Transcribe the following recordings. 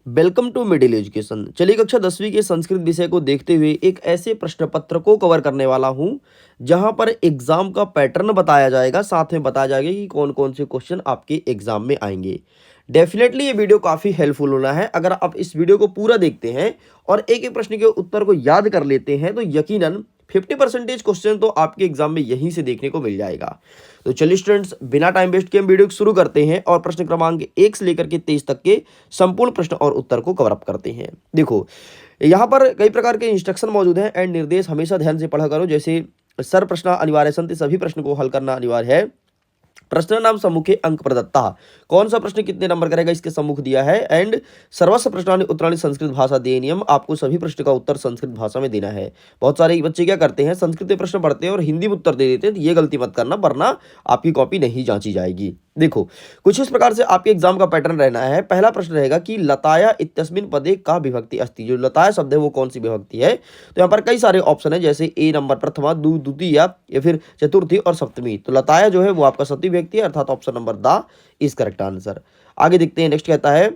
Welcome to middle education. चलिए कक्षा 10वीं के संस्कृत विषय को देखते हुए एक ऐसे प्रश्न पत्र को कवर करने वाला हूं जहां पर एग्जाम का पैटर्न बताया जाएगा, साथ में बताया जाएगा कि कौन कौन से क्वेश्चन आपके एग्जाम में आएंगे। डेफिनेटली ये वीडियो काफ़ी हेल्पफुल होना है। अगर आप इस वीडियो को पूरा देखते हैं और एक एक प्रश्न के उत्तर को याद कर लेते हैं तो यकीनन 50% क्वेश्चन तो आपके एग्जाम में यहीं से देखने को मिल जाएगा। तो चलिए स्टूडेंट्स, बिना टाइम वेस्ट किए हम वीडियो को शुरू करते हैं और प्रश्न क्रमांक 1 से लेकर के 23 तक के संपूर्ण प्रश्न और उत्तर को कवर अप करते हैं। देखो, यहाँ पर कई प्रकार के इंस्ट्रक्शन मौजूद हैं एंड निर्देश हमेशा ध्यान से पढ़ा करो। जैसे सर प्रश्न अनिवार्य संति, सभी प्रश्न को हल करना अनिवार्य है। प्रश्न नाम सम्मुखे अंक प्रदत्ता, कौन सा प्रश्न कितने नंबर करेगा इसके सम्मुख दिया है। एंड सर्वस्व प्रश्नानि उत्तराणि संस्कृत भाषा देय नियम, आपको सभी प्रश्न का उत्तर संस्कृत भाषा में देना है। बहुत सारे बच्चे क्या करते हैं, संस्कृत में प्रश्न पढ़ते हैं और हिंदी में उत्तर दे देते हैं। तो ये गलती मत करना, वरना आपकी कॉपी नहीं जांची जाएगी। देखो, कुछ इस प्रकार से आपके एग्जाम का पैटर्न रहना है। पहला प्रश्न रहेगा कि लताया इत्यस्मिन् पदे का विभक्ति अस्ति, जो लताया शब्द है वो कौन सी विभक्ति है। तो यहाँ पर कई सारे ऑप्शन है, जैसे ए नंबर प्रथमा, द्वितीय या फिर चतुर्थी और सप्तमी। तो लताया जो है वो आपका सप्तमी विभक्ति है, अर्थात option number the is correct answer. आगे देखते हैं, नेक्स्ट कहता है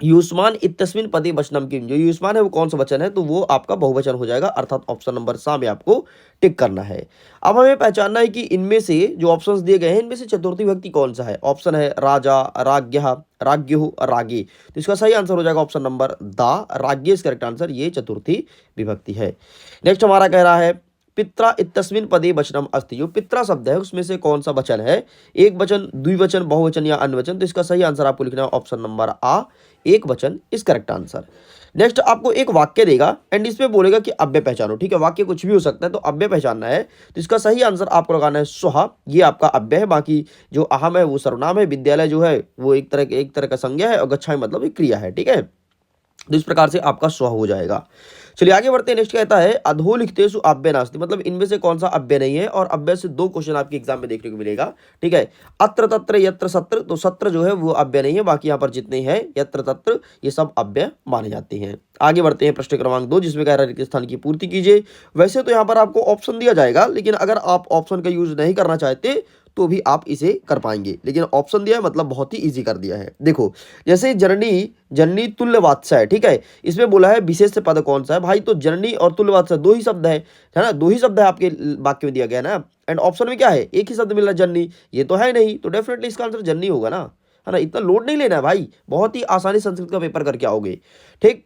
युष्मान इत्यस्मिन् पदे वचनम किम, जो युष्मान है वो कौन सा वचन है, तो वो आपका बहुवचन हो जाएगा, अर्थात ऑप्शन नंबर सा में आपको टिक करना है। अब हमें पहचानना है कि इनमें से जो ऑप्शंस दिए गए हैं इनमें से चतुर्थी विभक्ति कौन सा है। ऑप्शन है राजा, राज्ञः, राज्ञुः, रागे। तो इसका सही आंसर हो जाएगा ऑप्शन नंबर द, राज्ञ इज करेक्ट आंसर, ये चतुर्थी विभक्ति है। नेक्स्ट हमारा कह रहा है पित्रा इत्यस्मिन् पदे वचनम अस्ति, जो पित्रा शब्द है उसमें से कौन सा वचन है, एक वचन, द्विवचन, बहुवचन या अन्य वचन। तो इसका सही आंसर आपको लिखना है ऑप्शन नंबर आ, एक वचन इज करेक्ट आंसर। नेक्स्ट आपको एक वाक्य देगा एंड इसमें बोलेगा कि अव्यय पहचानो। ठीक है, वाक्य कुछ भी हो सकता है, तो अव्यय पहचानना है। तो इसका सही आंसर आपको लगाना है स्वः, ये आपका अव्यय है। बाकी जो अहम है वो सर्वनाम है, विद्यालय जो है वो एक तरह का संज्ञा है और गच्छामि मतलब एक क्रिया है। ठीक है, तो इस प्रकार से आपका स्व हो जाएगा। चलिए आगे बढ़ते हैं। नेक्स्ट कहता है अधोलिखितेषु अव्यय नास्ति, मतलब इनमें से कौन सा अव्यय नहीं है। और अव्यय से दो क्वेश्चन आपके एग्जाम में देखने को मिलेगा। ठीक है, अत्र तत्र यत्र सत्र, तो सत्र जो है वो अव्यय नहीं है, बाकी यहाँ पर जितने हैं यत्र तत्र ये सब अव्यय माने जाते हैं। आगे बढ़ते हैं प्रश्न क्रमांक 2, जिसमें कह रहा है रिक्त स्थान की पूर्ति कीजिए। वैसे तो यहाँ पर आपको ऑप्शन दिया जाएगा, लेकिन अगर आप ऑप्शन का यूज नहीं करना चाहते तो भी आप इसे कर पाएंगे, लेकिन ऑप्शन दिया है मतलब बहुत ही इजी कर दिया है। देखो, जैसे जननी, जननी तुल्य वात्स्य है। ठीक है, इसमें बोला है विशेष पद कौन सा है भाई, तो जननी और तुल्य वात्स्य दो ही शब्द है ना, दो ही शब्द है आपके वाक्य में दिया गया ना। एंड ऑप्शन में क्या है, एक ही शब्द मिल रहा है जननी, ये तो है नहीं, तो डेफिनेटली इसका आंसर जननी होगा ना, है ना। इतना लोड नहीं लेना है भाई, बहुत ही आसानी संस्कृत का पेपर करके आओगे। ठीक,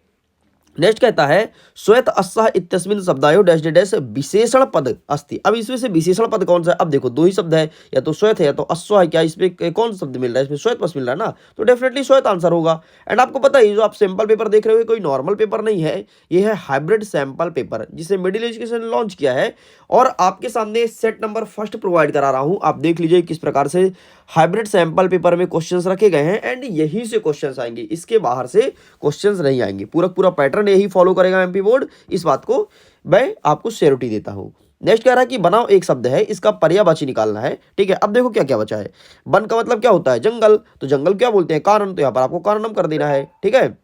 नेक्स्ट कहता है श्वेत अस्सह इत्यस्मिन् शब्दायो डैश डैश विशेषण पद अस्ति। अब इसमें से विशेषण पद कौन सा है, अब देखो दो ही शब्द है, या तो श्वेत है या तो अश्व है। क्या इसमें कौन सा शब्द मिल रहा है, इसमें श्वेत पद मिल रहा है ना, तो डेफिनेटली श्वेत आंसर होगा। एंड आपको पता है जो आप सैंपल पेपर देख रहे हो कोई नॉर्मल पेपर नहीं है, ये है हाइब्रिड सैंपल पेपर, जिसे मिडिल एजुकेशन ने लॉन्च किया है। और आपके सामने सेट नंबर फर्स्ट प्रोवाइड करा रहा हूं, आप देख लीजिए किस प्रकार से हाइब्रिड सैंपल पेपर में क्वेश्चंस रखे गए हैं। एंड यहीं से क्वेश्चंस आएंगे, इसके बाहर से क्वेश्चंस नहीं आएंगे। पूरा पूरा पैटर्न यही फॉलो करेगा एमपी बोर्ड, इस बात को मैं आपको श्योरिटी देता हूं। नेक्स्ट कह रहा है कि बनाओ एक शब्द है, इसका पर्यायवाची निकालना है। ठीक है, अब देखो क्या क्या बचा है। वन का मतलब क्या होता है, जंगल, तो जंगल क्या बोलते हैं, कारण, तो यहाँ पर आपको कारणम कर देना है। ठीक है,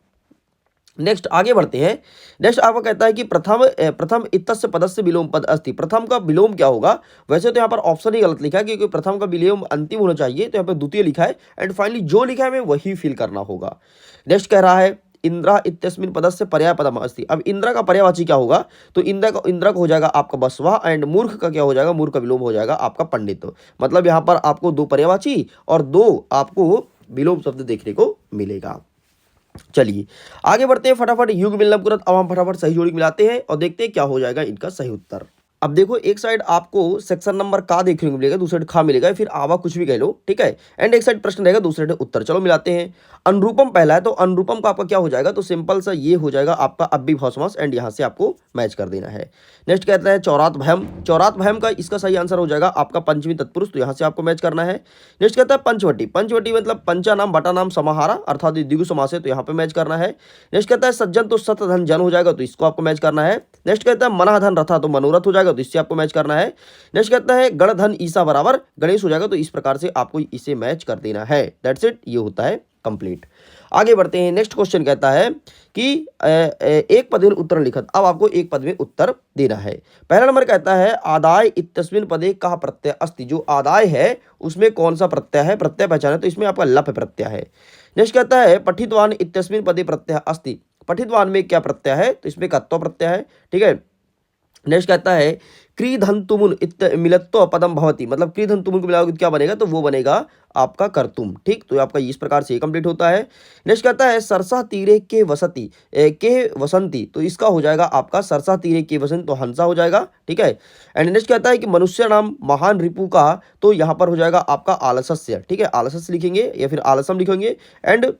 नेक्स्ट आगे बढ़ते हैं। नेक्स्ट आपको कहता है कि प्रथम इत्यस्य पदस्य विलोम पद अस्ति, प्रथम का विलोम क्या होगा। वैसे तो यहाँ पर ऑप्शन ही गलत लिखा है, क्योंकि प्रथम का विलोम अंतिम होना चाहिए, तो यहाँ पर द्वितीय लिखा है। एंड फाइनली जो लिखा है हमें वही फिल करना होगा। नेक्स्ट कह रहा है इंद्रा इत्यस्मिन् पदस्य पर्याय पदम अस्ति, अब इंद्रा का पर्यायवाची क्या होगा, तो इंद्रा का हो जाएगा आपका बसवा। एंड मूर्ख का क्या हो जाएगा, मूर्ख का विलोम हो जाएगा आपका पंडित। मतलब यहाँ पर आपको दो पर्यायवाची और दो आपको विलोम शब्द देखने को मिलेगा। चलिए आगे बढ़ते हैं, फटाफट युग मिलनम कुरत। अब हम फटाफट सही जोड़ी मिलाते हैं और देखते हैं क्या हो जाएगा इनका सही उत्तर। अब देखो, एक साइड आपको सेक्शन नंबर का देखने को मिलेगा, दूसरी साइड खा मिलेगा, फिर आवा कुछ भी कह लो। ठीक है, एंड एक साइड प्रश्न रहेगा, दूसरे साइड उत्तर। चलो मिलाते हैं। अनुरूपम पहला है, तो अनुरूपम का आपका क्या हो जाएगा, तो सिंपल सा ये हो जाएगा आपका अव्ययभाव समास। एंड यहाँ से आपको मैच कर देना है। नेक्स्ट कहता है चौरात भयम, चौरात भयम का इसका सही आंसर हो जाएगा आपका पंचमी तत्पुरुष, तो यहाँ से आपको मैच करना है। नेक्स्ट कहता है पंचवटी, पंचवटी मतलब पंचा नाम बटा नाम समाहारा, अर्थात द्विगु समास है, तो यहाँ पे मैच करना है। नेक्स्ट कहता है सज्जन, तो सत धन जन हो जाएगा, तो इसको आपको मैच करना है। नेक्स्ट कहता है मनः धन रथा, तो मनोरथ हो जाएगा, तो इससे आपको मैच करना है। नेक्स्ट कहता है गण धन ईसा बराबर गणेश हो जाएगा, तो इस प्रकार से आपको इसे मैच कर देना है। दैट्स इट, ये होता है कंप्लीट। आगे बढ़ते हैं। नेक्स्ट क्वेश्चन कहता है कि एक पद में उत्तर लिखत, अब आपको एक पद में उत्तर देना है। पहला नंबर कहता है आदाय इत्यस्मिन् पदे कः प्रत्यय अस्ति, जो आदाय है उसमें कौन सा प्रत्यय है, प्रत्यय पहचाने, तो इसमें आपका लप प्रत्यय है। नेक्स्ट कहता है पठितवान इत्यस्मिन् पदे प्रत्यय अस्ति। पठितवान में क्या प्रत्यय है, तो इसमें कत्व प्रत्यय है, ठीक है। नेक्स्ट कहता है क्रीधंतुमुन मिलत्व पदम भवति, मतलब क्रीधंतुमुन को मिलाओगे तो क्या बनेगा, तो वो बनेगा आपका कर्तुम, ठीक। तो आपका इस प्रकार से कंप्लीट होता है। नेक्स्ट कहता है सरसा तीरे के वसती के वसंती, तो इसका हो जाएगा आपका सरसा तीरे के वसंत, तो हंसा हो जाएगा, ठीक है। एंड नेक्स्ट कहता है कि मनुष्य नाम महान रिपु का, तो यहाँ पर हो जाएगा आपका आलसस्य, ठीक है, आलसस्य लिखेंगे या फिर आलसम लिखेंगे। एंड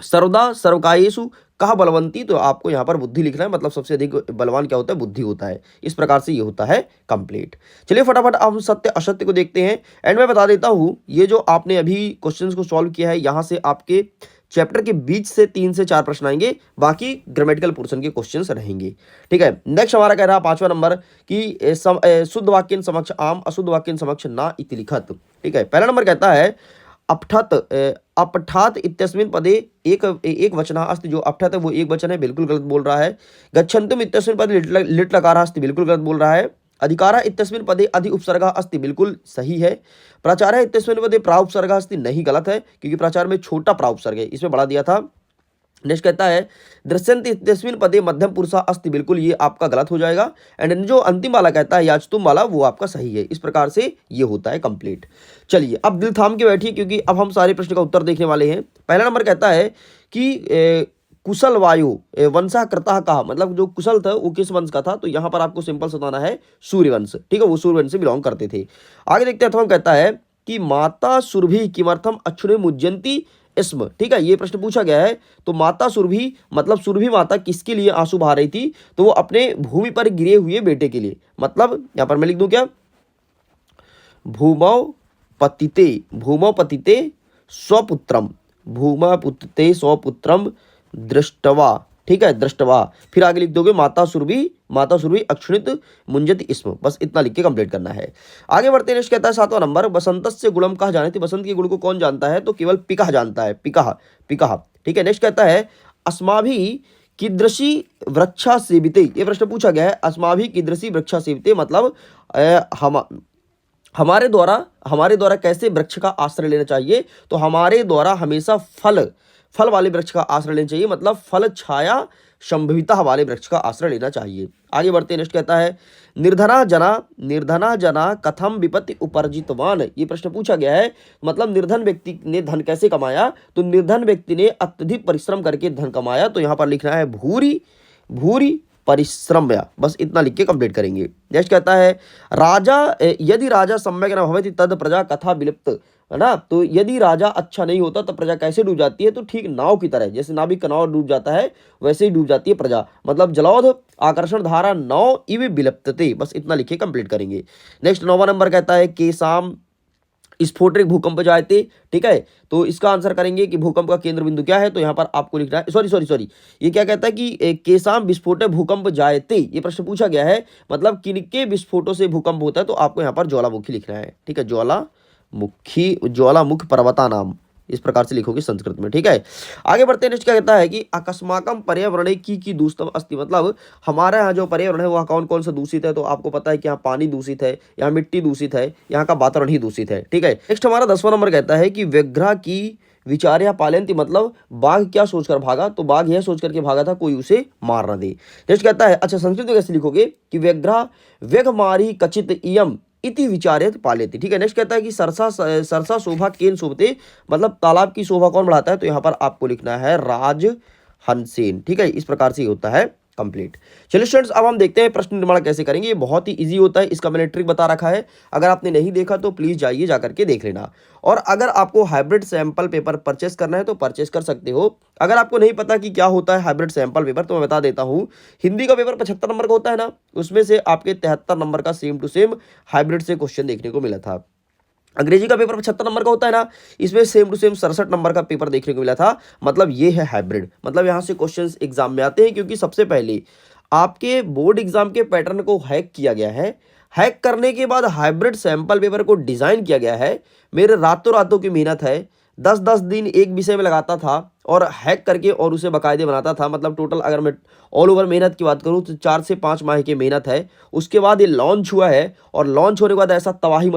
सर्वदा सर्वकायेषु कहा बलवंती, तो आपको यहाँ पर बुद्धि लिखना है, मतलब सबसे अधिक बलवान क्या होता है, बुद्धि होता है। इस प्रकार से ये होता है कंप्लीट। चलिए फटाफट अब हम सत्य असत्य को देखते हैं। एंड मैं बता देता हूँ, ये जो आपने अभी क्वेश्चंस को सॉल्व किया है, यहाँ से आपके चैप्टर के बीच से 3 से 4 प्रश्न आएंगे, बाकी ग्रामेटिकल पोर्शन के क्वेश्चंस रहेंगे, ठीक है। नेक्स्ट हमारा कह रहा है 5वां नंबर कि शुद्ध वाक्य समक्ष आम, अशुद्ध वाक्य समक्ष ना इति लिखत, ठीक है। पहला नंबर कहता है अपठत अपठात इत्यस्मिन् पदे एक वचन अस्ति, जो अपठत है वो एक वचन है, बिल्कुल गलत बोल रहा है। गच्छन्तुम इत्यस्मिन् पदे लिट लकार अस्ति, बिल्कुल गलत बोल रहा है। अधिकारा इत्यस्मिन् पदे अधि उपसर्गा अस्ति, बिल्कुल सही है। प्राचार्य इत्यस्मिन् पदे प्रा उपसर्गा अस्ति, नहीं, गलत है, क्योंकि प्राचार्य में छोटा प्रा उपसर्ग है, इसमें बड़ा दिया था। नेक्स्ट कहता है दृश्यन्ति इत्यस्मिन् पदे मध्यम पुरुषा अस्ति, बिल्कुल ये आपका गलत हो जाएगा। एंड जो अंतिम वाला कहता है याचतुम वाला, वो आपका सही है। इस प्रकार से ये होता है कंप्लीट। चलिए अब दिल थाम के बैठिए, क्योंकि अब हम सारे प्रश्न का उत्तर देखने वाले हैं। पहला नंबर कहता है कि कुशल वायु वंशा कृता कहा, मतलब जो कुशल था वो किस वंश का था, तो यहाँ पर आपको सिंपल बताना है सूर्यवंश, ठीक है, वो सूर्यवंश से बिलोंग करते थे। आगे देखते हैं। अथवा कहता है कि माता सुरभि किमर्थम अक्षुणे मुज्जन्ति इसम, ठीक है, ये प्रश्न पूछा गया है। तो माता सुरभि, मतलब सुरभि माता किसके लिए आंसू बहा रही थी, तो वो अपने भूमि पर गिरे हुए बेटे के लिए, मतलब यहां पर मैं लिख दूं क्या, भूमौ पतिते स्वपुत्रम, भूमा पुत्ते स्वपुत्रम दृष्टवा, ठीक है, दृष्टवा। फिर आगे लिख दोगे माता सुरभि अक्षुणित मुंजति इसम, बस इतना लिख के कंप्लीट करना है। आगे बढ़ते हैं। कहता है 7वां नंबर बसंतस्य गुणम कहा जाने थी, बसंत के गुण को कौन जानता है, तो केवल पिकह जानता है, पिकह, ठीक है। नेक्स्ट कहता है अस्माभि कीदृशी वृक्षा सेविते, ये प्रश्न पूछा गया है। अस्माभि कीदृशी वृक्षा सेविते, मतलब हमारे द्वारा कैसे वृक्ष का आश्रय लेना चाहिए, तो हमारे द्वारा हमेशा फल वाले वृक्ष का आश्रय लेना चाहिए, मतलब फल छाया संभविता वाले वृक्ष का आश्रय लेना चाहिए। आगे बढ़ते हैं। नेक्स्ट कहता है निर्धना जना कथम विपत्ति उपर्जितवान, ये प्रश्न पूछा गया है, मतलब निर्धन व्यक्ति ने धन कैसे कमाया, तो निर्धन व्यक्ति ने अत्यधिक परिश्रम करके धन कमाया, तो यहाँ पर लिखना है भूरी परिश्रम्य, बस इतना लिख के कंप्लीट करेंगे। नेक्स्ट कहता है यदि राजा सम्यक न भवति तद प्रजा कथा विलुप्त, है ना, तो यदि राजा अच्छा नहीं होता तो प्रजा कैसे डूब जाती है, तो ठीक नाव की तरह, जैसे नाविक का नाव डूब जाता है वैसे ही डूब जाती है प्रजा, मतलब जलौध आकर्षण धारा नौ इव विलुप्तते, बस इतना लिखे कंप्लीट करेंगे। नेक्स्ट 9वां नंबर कहता है केसाम स्फोटक भूकंप जायते, ठीक है, तो इसका आंसर करेंगे कि भूकंप का केंद्र बिंदु क्या है, तो यहाँ पर आपको लिखना है, सॉरी, ये क्या कहता है कि केसाम विस्फोटक भूकंप जायते, ये प्रश्न पूछा गया है, मतलब किनके विस्फोटों से भूकंप होता है, तो आपको यहाँ पर ज्वालामुखी लिखना है, ठीक है, ज्वालामुख पर्वता नाम, इस प्रकार से लिखोगे संस्कृत में, ठीक है। आगे बढ़ते हैं। नेक्स्ट क्या कहता है कि अकस्माकम पर्यावरण की दूषितम अस्ति, मतलब हमारे यहाँ जो पर्यावरण है वहाँ कौन कौन सा दूषित है, तो आपको पता है कि यहाँ पानी दूषित है, यहाँ मिट्टी दूषित है, यहाँ का वातावरण ही दूषित है, ठीक है। नेक्स्ट हमारा 10वां नंबर कहता है कि व्याघ्र की विचार्या पालयन्ति, मतलब बाघ क्या सोचकर भागा, तो बाघ यह सोच करके भागा था कोई उसे मार न दे। नेक्स्ट कहता है, अच्छा संस्कृत में कैसे लिखोगे कि व्यघ मारी कचित इयम इति विचार्यत पालेति, ठीक है। नेक्स्ट कहता है कि सरसा शोभा केन शोभते, मतलब तालाब की शोभा कौन बढ़ाता है, तो यहाँ पर आपको लिखना है राजहंसेन, ठीक है। इस प्रकार से होता है कंप्लीट। चलिए स्टूडेंट्स अब हम देखते हैं प्रश्न निर्माण कैसे करेंगे। ये बहुत ही इजी होता है, इसका मैंने ट्रिक बता रखा है, अगर आपने नहीं देखा तो प्लीज जाइए जाकर के देख लेना। और अगर आपको हाइब्रिड सैंपल पेपर परचेस करना है तो परचेस कर सकते हो। अगर आपको नहीं पता कि क्या होता है हाइब्रिड सैंपल पेपर, तो मैं बता देता हूँ। हिंदी का पेपर 75 नंबर का होता है ना, उसमें से आपके 73 नंबर का सेम टू सेम हाइब्रिड से क्वेश्चन देखने को मिला था। अंग्रेजी का पेपर 75 नंबर का होता है ना, इसमें सेम टू सेम 67 नंबर का पेपर देखने को मिला था, मतलब ये है हाइब्रिड, मतलब यहाँ से क्वेश्चंस एग्जाम में आते हैं, क्योंकि सबसे पहले आपके बोर्ड एग्जाम के पैटर्न को हैक किया गया है। हैक करने के बाद हाइब्रिड सैंपल पेपर को डिजाइन किया गया है। मेरे रातों की मेहनत है, 10-10 दिन एक विषय में लगाता था और हैक करके और उसे बाकायदे बनाता था। मतलब टोटल अगर मैं ऑल ओवर मेहनत की बात करूँ तो 4 से 5 माह की मेहनत है। उसके बाद ये लॉन्च हुआ है और लॉन्च होने के बाद ऐसा तबाही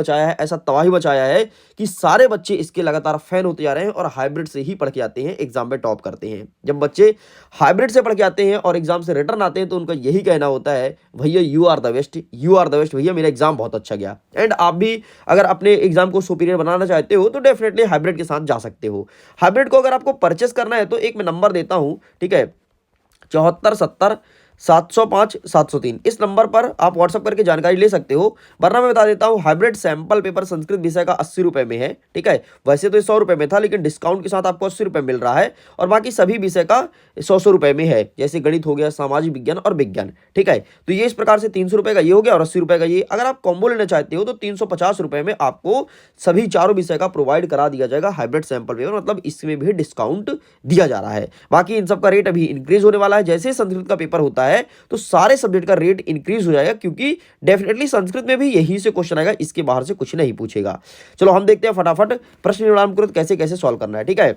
मचाया है कि सारे बच्चे इसके लगातार फैन होते जा रहे हैं और हाइब्रिड से ही पढ़ के आते हैं, एग्जाम में टॉप करते हैं। जब बच्चे हाइब्रिड से पढ़ के आते हैं और एग्जाम से रिटर्न आते हैं तो उनका यही कहना होता है, भैया you are the best, you are the best, भैया मेरा एग्जाम बहुत अच्छा गया। एंड आप भी अगर अपने एग्जाम को सुपीरियर बनाना चाहते हो तो डेफिनेटली हाइब्रिड के साथ जा सकते हो। हाइब्रिड को अगर आपको परचेस करना है तो एक मैं नंबर देता हूं, ठीक है, 7470 705 703, इस नंबर पर आप व्हाट्सअप करके जानकारी ले सकते हो। वरना मैं बता देता हूँ, हाइब्रिड सैंपल पेपर संस्कृत विषय का 80 रुपये में है, ठीक है। वैसे तो ये 100 रुपये में था, लेकिन डिस्काउंट के साथ आपको 80 रुपये मिल रहा है। और बाकी सभी विषय का 100 रुपये में है, जैसे गणित हो गया, सामाजिक विज्ञान और विज्ञान, ठीक है। तो ये इस प्रकार से 300 रुपये का ये हो गया और 80 रुपये का ये। अगर आप कॉम्बो लेना चाहते हो तो 350 रुपये में आपको सभी चारों विषय का प्रोवाइड करा दिया जाएगा हाइब्रिड सैंपल पेपर, मतलब इसमें भी डिस्काउंट दिया जा रहा है। बाकी इन सब का रेट अभी इंक्रीज होने वाला है। जैसे संस्कृत का पेपर होता है तो सारे सब्जेक्ट का रेट इंक्रीज हो जाएगा, क्योंकि डेफिनेटली संस्कृत में भी यही से क्वेश्चन आएगा, इसके बाहर से कुछ नहीं पूछेगा। चलो हम देखते हैं फटाफट प्रश्न निम्नानुकृत कैसे कैसे सॉल्व करना है, ठीक है।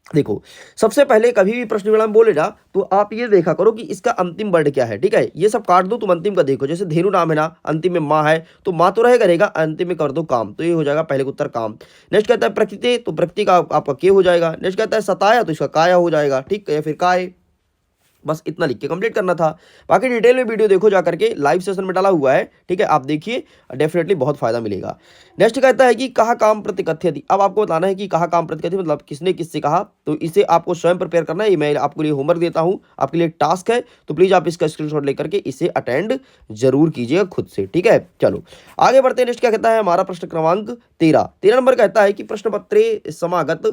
देखो, सबसे पहले कभी भी प्रश्न विवरण बोले ना तो आप ये देखा करो कि इसका अंतिम वर्ड क्या है, ठीक है। ये सब काट दो, तुम अंतिम का देखो। जैसे धेनु नाम है ना, अंतिम में माँ है तो माँ तो रहेगा, अंतिम में कर दो काम, तो ये हो जाएगा पहले का उत्तर काम। नेक्स्ट कहता है प्रकृति, तो प्रकृति का आपका के हो जाएगा। नेक्स्ट कहता है सताया, तो इसका काया हो जाएगा, ठीक है, या फिर काय। बस इतना लिख के कंप्लीट करना था। बाकी डिटेल में वीडियो देखो जाकर के, लाइव सेशन में डाला हुआ है, ठीक है, आप देखिए, डेफिनेटली बहुत फायदा मिलेगा। नेक्स्ट कहता है कि कहा काम प्रतिकथ्यति। अब आपको बताना है कि कहा काम प्रतिकथ्य मतलब किसने किससे कहा, तो इसे आपको स्वयं प्रिपेयर करना है। ये मैं आपके लिए होमवर्क देता हूं, आपके लिए टास्क है, तो प्लीज आप इसका स्क्रीनशॉट लेकर के इसे अटेंड जरूर कीजिएगा खुद से, ठीक है। चलो आगे बढ़ते हैं। नेक्स्ट क्या कहता है हमारा प्रश्न क्रमांक 13 नंबर कहता है कि प्रश्न पत्रे समागत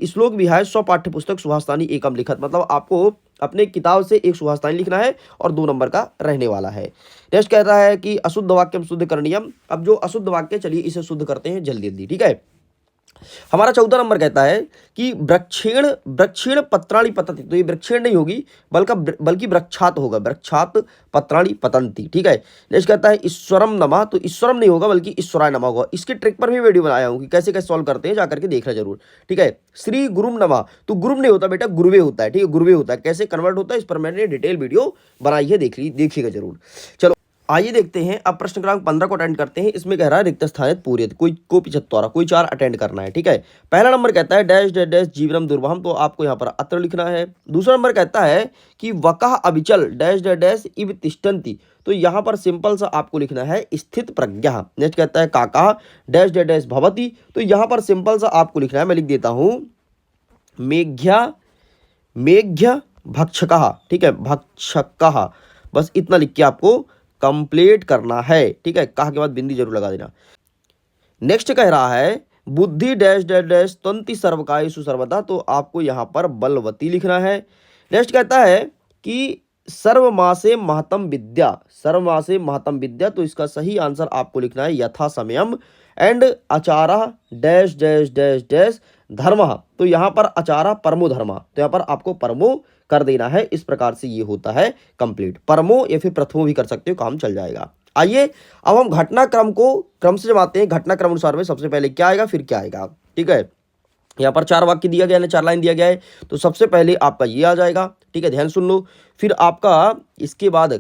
श्लोक विहाय स्व पाठ्य पुस्तक सुभाषतानी एकम लिखत। मतलब आपको अपने किताब से एक सुभाषतानी लिखना है और 2 नंबर का रहने वाला है। नेक्स्ट कहता है कि अशुद्ध वाक्यम शुद्ध करणीयम। अब जो अशुद्ध वाक्य, चलिए इसे शुद्ध करते हैं जल्दी जल्दी, ठीक है। हमारा 14 नंबर कहता है कि वृक्षेण वृक्षेण पत्राणि पतंति। तो ये वृक्षेण नहीं होगी बल्कि वृक्षात होगा, वृक्षात पत्राणि पतंति, ठीक है। नेक्स्ट कहता है ईश्वरम नमः। तो ईश्वरम नहीं होगा बल्कि ईश्वराय नमः होगा। इसके ट्रिक पर भी वीडियो बनाया हूँ कि कैसे कैसे सॉल्व करते हैं, जाकर के देखना जरूर, ठीक है। श्री गुरुम नमः, तो गुरुम नहीं होता बेटा, गुरुवे होता है, ठीक है, गुरुवे होता है। कैसे कन्वर्ट होता है इस पर मैंने डिटेल वीडियो बनाई है, देखिएगा जरूर। चलो आइए देखते हैं। अब प्रश्न क्रमांक 15 को अटेंड करते हैं। इसमें कह रहा है रिक्त स्थान पूरे, कोई कोपी चत्वारा, कोई 4 अटेंड करना है, ठीक है। पहला नंबर कहता है डैश डैश डैश जीवनम दुर्वहम, तो आपको यहाँ पर अत्र लिखना है। दूसरा नंबर कहता है कि वकह अविचल डैश डैश डैश इव तिष्ठन्ति, तो यहाँ पर सिंपल सा आपको लिखना है स्थित प्रज्ञा। नेक्स्ट कहता है काका डैश डैश डैश भवती, तो यहाँ पर सिंपल सा आपको लिखना है, मैं लिख देता हूँ मेघ्य भक्षकः, ठीक है, भक्षकः। बस इतना लिख के आपको कंप्लीट करना है, ठीक है। कहा के बाद बिंदी जरूर लगा देना। नेक्स्ट कह रहा है बुद्धि डैश डैश डैश तंति सर्वकायेषु सर्वदा, तो आपको यहां पर बलवती लिखना है। नेक्स्ट कहता है कि सर्वमासे महतम विद्या, सर्वमासे महतम विद्या, तो इसका सही आंसर आपको लिखना है यथा समयम। एंड आचारा डैश डैश डैश डैश धर्म, तो यहां पर आचारा परमो धर्म, तो यहां पर आपको परमो कर देना है। इस प्रकार से ये होता है कंप्लीट। परमो या फिर प्रथमो भी कर सकते हो, काम चल जाएगा। आइए अब हम घटनाक्रम को क्रम से जमाते हैं। घटनाक्रम अनुसार में सबसे पहले क्या आएगा फिर क्या आएगा, ठीक है। यहाँ पर 4 वाक्य दिया गया है, 4 लाइन दिया गया है, तो सबसे पहले आपका ये आ जाएगा, ठीक है, ध्यान सुन लो। फिर आपका इसके बाद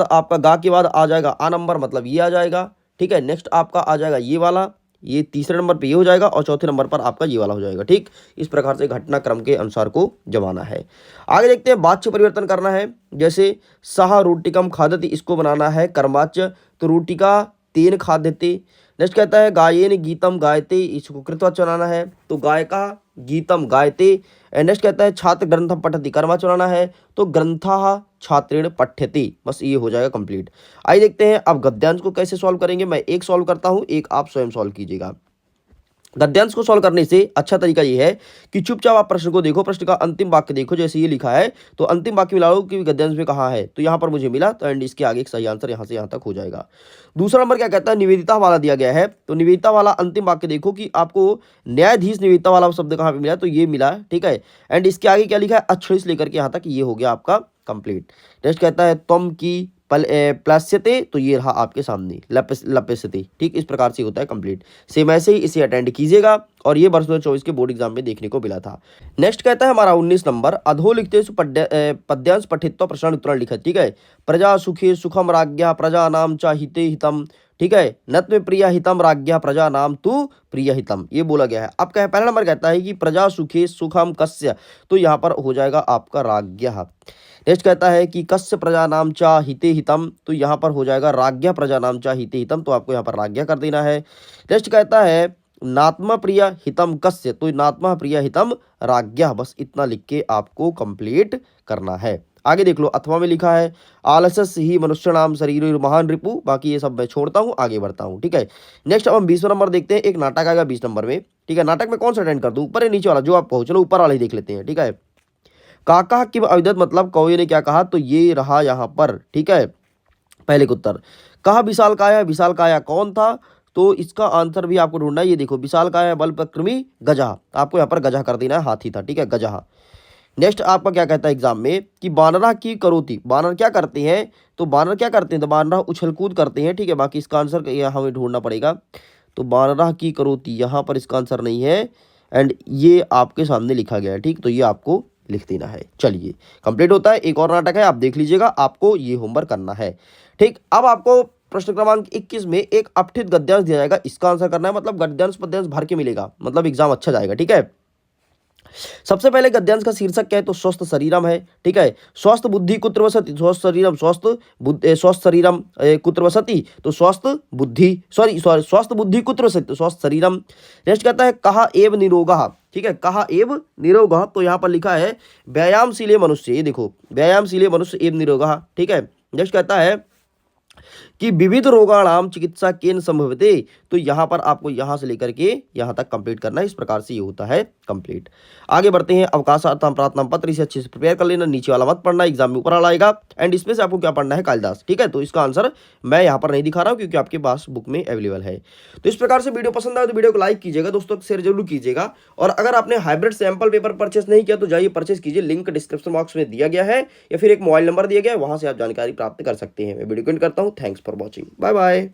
आपका गा के बाद आ जाएगा आ नंबर, मतलब ये आ जाएगा, ठीक है। नेक्स्ट आपका आ जाएगा ये वाला, ये तीसरे नंबर पे ये हो जाएगा और चौथे नंबर पर आपका ये वाला हो जाएगा, ठीक। इस प्रकार से घटनाक्रम के अनुसार को जमाना है। आगे देखते हैं वाच्य परिवर्तन करना है। जैसे सह रोटिकम खादति, इसको बनाना है कर्मवाच्य, तो रोटिका तेन खाद्यते। नेक्स्ट कहता है गायेन गीतम गायते, इसको कृतवाच्य बनाना है, तो गायका गीतम गायते। नेक्स्ट कहता है छात्र ग्रंथम पठति, कर्मवाच्य बनाना है, तो ग्रंथः छात्रेण पठ्यते। बस ये हो जाएगा कंप्लीट। आइए देखते हैं अब गद्यांश को कैसे सॉल्व करेंगे। मैं एक सॉल्व करता हूं, एक आप स्वयं सॉल्व कीजिएगा। गद्यांश को सॉल्व करने से अच्छा तरीका ये है कि चुपचाप आप प्रश्न को देखो, प्रश्न का अंतिम वाक्य देखो। जैसे ये लिखा है तो अंतिम वाक्य मिलाओ कि गद्यांश में कहाँ है, तो यहाँ पर मुझे मिला, तो एंड इसके आगे एक सही आंसर यहाँ से यहाँ तक हो जाएगा। दूसरा नंबर क्या कहता है निवेदिता वाला दिया गया है, तो निवेदिता वाला अंतिम वाक्य देखो कि आपको न्यायाधीश निवेदिता वाला शब्द कहाँ पे मिला, तो ये मिला, ठीक है। एंड इसके आगे क्या लिखा है अक्षर लेकर के यहाँ तक, ये हो गया आपका कंप्लीट। नेक्स्ट कहता है तुम की प्लस्यते, तो ये रहा आपके सामने लप्यते। ठीक, इस प्रकार से होता है कंप्लीट। सेम ऐसे ही इसे अटेंड कीजिएगा और ये वर्ष 2024 के बोर्ड एग्जाम में देखने को मिला था। नेक्स्ट कहता है हमारा 19 नंबर, अधोलिखितेषु पद्यांश पठित्वा प्रश्न उत्तर लिखत। ठीक है, प्रजा सुखे सुखम राज्ञा प्रजा नाम च हिते हितम। ठीक है, नत्व प्रिय हितम राज्ञा प्रजा नाम तु प्रिय हितम, ये बोला गया है। अब क्या है, पहला नंबर कहता है कि प्रजा सुखे सुखम कस्य, तो यहाँ पर हो जाएगा आपका राज्ञा। नेक्स्ट कहता है कि कस्य प्रजा नाम चा हिते हितम, तो यहाँ पर हो जाएगा राज्ञा प्रजा नाम चा हिते हितम, तो आपको यहाँ पर राज्ञा कर देना है। नेक्स्ट कहता है नात्म प्रिय हितम कस्य, तो नात्म प्रिय हितम राज्ञा, बस इतना लिख के आपको कंप्लीट करना है। आगे देख लो, अथवा में लिखा है आलसस ही मनुष्य नाम शरीर महान रिपु, बाकी ये सब मैं छोड़ता हूँ, आगे बढ़ता हूँ। ठीक है, नेक्स्ट अब हम 20वां नंबर देखते हैं। एक नाटक आएगा 20 नंबर में। ठीक है, नाटक में कौन सा अटेंड कर दूं, ऊपर या नीचे वाला, जो आप कहो, चलो ऊपर वाला ही देख लेते हैं। ठीक है, काका की अविदत मतलब कौवे ने क्या कहा, तो ये रहा यहाँ पर। ठीक है, पहले का उत्तर कहा विशाल काया, विशाल काया कौन था, तो इसका आंसर भी आपको ढूंढना है। ये देखो, विशाल काया बल पराक्रमी गजा, आपको यहाँ पर गजा कर देना है, हाथी था। ठीक है, गजा। नेक्स्ट आपका क्या कहता है एग्जाम में कि बानरा की करोती, बानर क्या करते हैं, तो बानर क्या करते हैं, तो बानरा उछल कूद करते हैं। ठीक है, बाकी इसका आंसर यहाँ हमें ढूंढना पड़ेगा। तो बानरा की करोती, यहाँ पर इसका आंसर नहीं है, एंड ये आपके सामने लिखा गया है। ठीक, तो ये आपको लिख देना है। चलिए, कंप्लीट होता है। एक और नाटक है, आप देख लीजिएगा, आपको ये होमवर्क करना है। ठीक, अब आपको प्रश्न क्रमांक 21 में एक अपठित गद्यांश दिया जाएगा, इसका आंसर करना है। मतलब गद्यांश पद्यांश भर के मिलेगा, मतलब एग्जाम अच्छा जाएगा। ठीक है, सबसे पहले गद्यांश का शीर्षक क्या है, तो स्वस्थ शरीरम है। ठीक है, स्वस्थ बुद्धि कुत्र वसति, स्वस्थ शरीरम, स्वस्थ शरीरम कुत्र वसति, तो स्वस्थ बुद्धि, सॉरी स्वस्थ बुद्धि कुत्र वसति, तो स्वस्थ शरीरम। नेक्स्ट कहता है कहा एव निरोगः। ठीक है, कहा एव निरोगः, तो यहाँ पर लिखा है व्यायामशीले मनुष्य, ये देखो व्यायामशीले मनुष्य एव निरोगः। ठीक है, नेक्स्ट कहता है कि विविध रोगाणाम चिकित्सा केन संभवते, तो यहाँ पर आपको यहाँ से लेकर के यहाँ तक कंप्लीट करना है। इस प्रकार से ये होता है कंप्लीट। आगे बढ़ते हैं, अवकाशार्थम प्रार्थना पत्र, इसे अच्छे से प्रिपेयर कर लेना, नीचे वाला मत पढ़ना, एग्जाम में ऊपर वाला आएगा। एंड इसमें से आपको क्या पढ़ना है, कालिदास। ठीक है, तो इसका आंसर मैं यहाँ पर नहीं दिखा रहा हूँ क्योंकि आपके पास बुक में अवेलेबल है। तो इस प्रकार से वीडियो पसंद आए तो वीडियो को लाइक कीजिएगा, दोस्तों को शेयर जरूर कीजिएगा। और अगर आपने हाइब्रिड सैंपल पेपर परचेस नहीं किया तो जाइए परचेस कीजिए, लिंक डिस्क्रिप्शन बॉक्स में दिया गया है, या फिर एक मोबाइल नंबर दिया गया है, वहां से आप जानकारी प्राप्त कर सकते हैं। मैं वीडियो को एंड करता हूँ। Thanks for watching, bye bye.